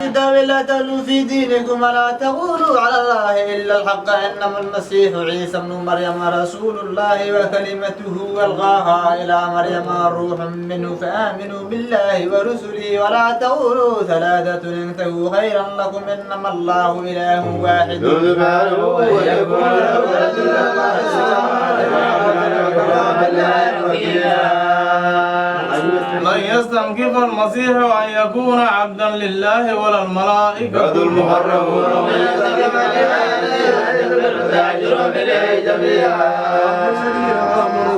ولا تغلوا في دينكم ولا تقولوا على الله إلا الحق إنما المسيح عيسى ابن مريم رسول الله وكلمته ألقاها إلى مريم روح منه فآمنوا بالله ورسله ولا تقولوا ثلاثة انتهوا خيرا لكم إنما الله إله واحد لن يستنكف المسيح أن يكون عبدا لله ولا الملائكة المقربون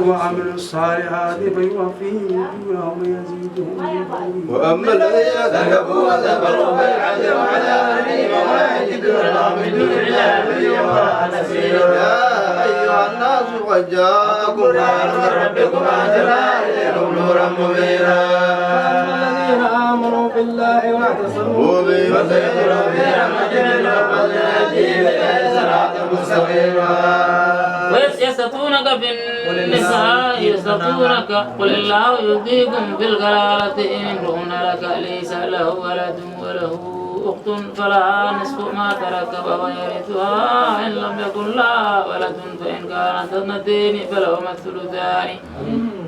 وعملوا الصالحات فيوفيهم أجورهم ويزيدهم وأما الذين كذبوا وكفروا فيعذبهم عذابا أليما ولا يجدون لهم من دون الله وليا ولا نصيرا. يا أيها الناس قد جاءكم برهان من ربكم وأنزلنا إليكم نورا مبينا. الذين آمنوا بالله واعتصموا به وسيدخلون في رحمة منه وسيهديهم إليه صراطا مستقيما. ويستفتونك في النساء يستفتونك قل الله يهديكم في الكلالة إن امرؤ هلك ليس له ولد وله أخت فلها نصف ما ترك وهو يرثها إن لم يكن لها ولد فإن كانت اثنتين فلهما الثلثان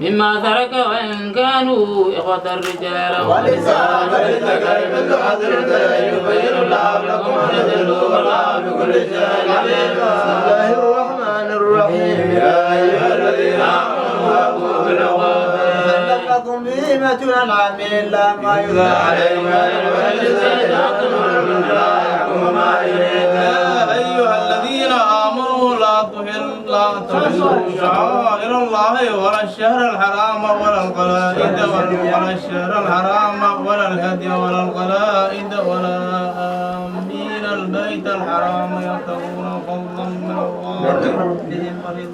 مما ترك وإن كانوا إخوة رجالا ونساء فللذكر مثل حظ الأنثيين يبين الله لكم أن تضلوا والله بكل شيء عليم. بسم الله الرحمن الرحيم. يا أيها الذين آمنوا أوفوا بالعقود لكم بهيمة الأنعام إلا ما يتلى عليكم يا أيها الذين آمنوا لا تحلوا شعائر الله ولا الشهر الحرام ولا القلائد ولا الشهر الحرام ولا الهدي ولا القلائد ولا آمين البيت الحرام يبتغون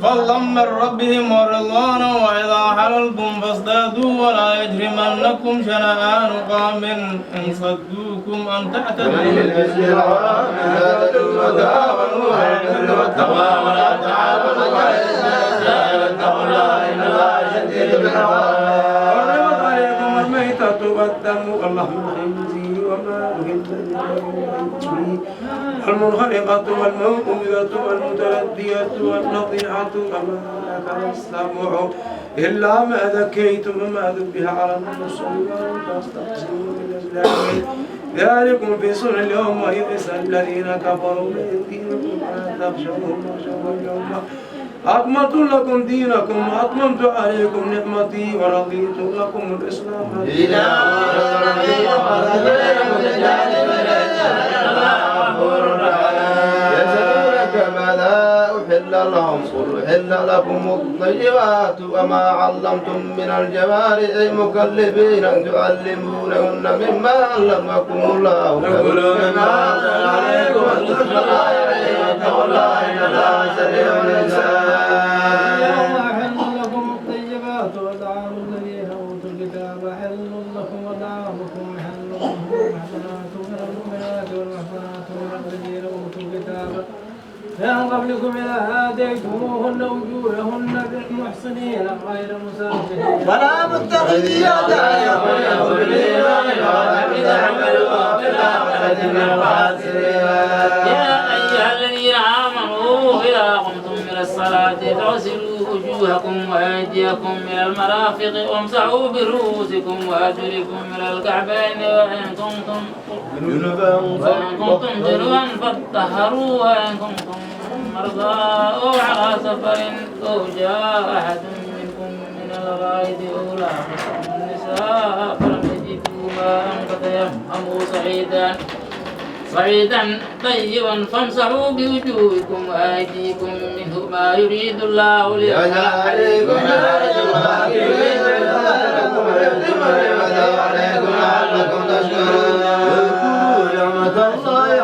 فضلا من ربهم ورضوانا وإذا حللتم فاصطادوا ولا يجرمنكم شنآن قوم إن صدوكم أن تعتدوا وتعاونوا على البر والتقوى ولا تعاونوا على الإثم واتقوا الله إن الله شديد العقاب. حرمت عليكم الميتة والدم واللحم الخنزير وما أهل لغير والمنخنقة والموءودة والمتردية والنطيحة وما أكل السبع إلا ما ذكيتم وما ذبح على النصب فاستقسموا بالأزلام ذلكم في صنع اليوم ويئس الذين كفروا من دينكم فلا تخشوهم واخشوا اليوم أكملت لكم دينكم وأتممت عليكم نعمتي ورضيت لكم الإسلام دينا. يسألونك ماذا أحل لهم قل أحل لكم الطيبات وما علمتم من الجوارح مكلفين أن تعلمونهن مما علمكم الله فكلوا مما أنزل عليكم واذكروا الله عليه واتقوا الله إن الله سريع الحساب. وأحل لكم الطيبات وطعام الذين أوتوا الكتاب حل لكم وطعامكم حل لهم والمحصنات من المؤمنات والمحصنات من الذين أوتوا الكتاب من قبلكم إذا آتيتموهن أجورهن محصنين غير مسافرين ولا متخذي أخدان يا أيها الذين آمنوا إذا قمتم إلى الصلاة فاغسلوا وجوهكم وأيديكم إلى المرافق وامسحوا برؤوسكم وأرجلكم إلى الكعبين وإن كنتم جنبا فاطهروا وإن كنتم مرضى أو على سفر أو جاء أحد منكم من الغائط أو لامستم النساء فلم يجدوا ماء فتيمموا صعيدا طيبا فامسحوا بوجوهكم وأيديكم منه ما يريد الله ليجعل عليكم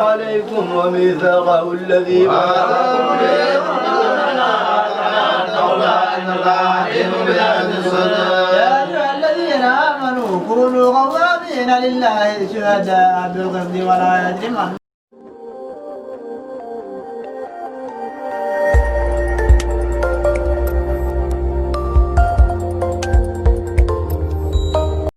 عليكم وميثاقه الذي بعثكم به إن الله عليم بذات الصدور. يا أيها الذين آمنوا كونوا قوامين لله شهداء بالقسط ولا يجرمن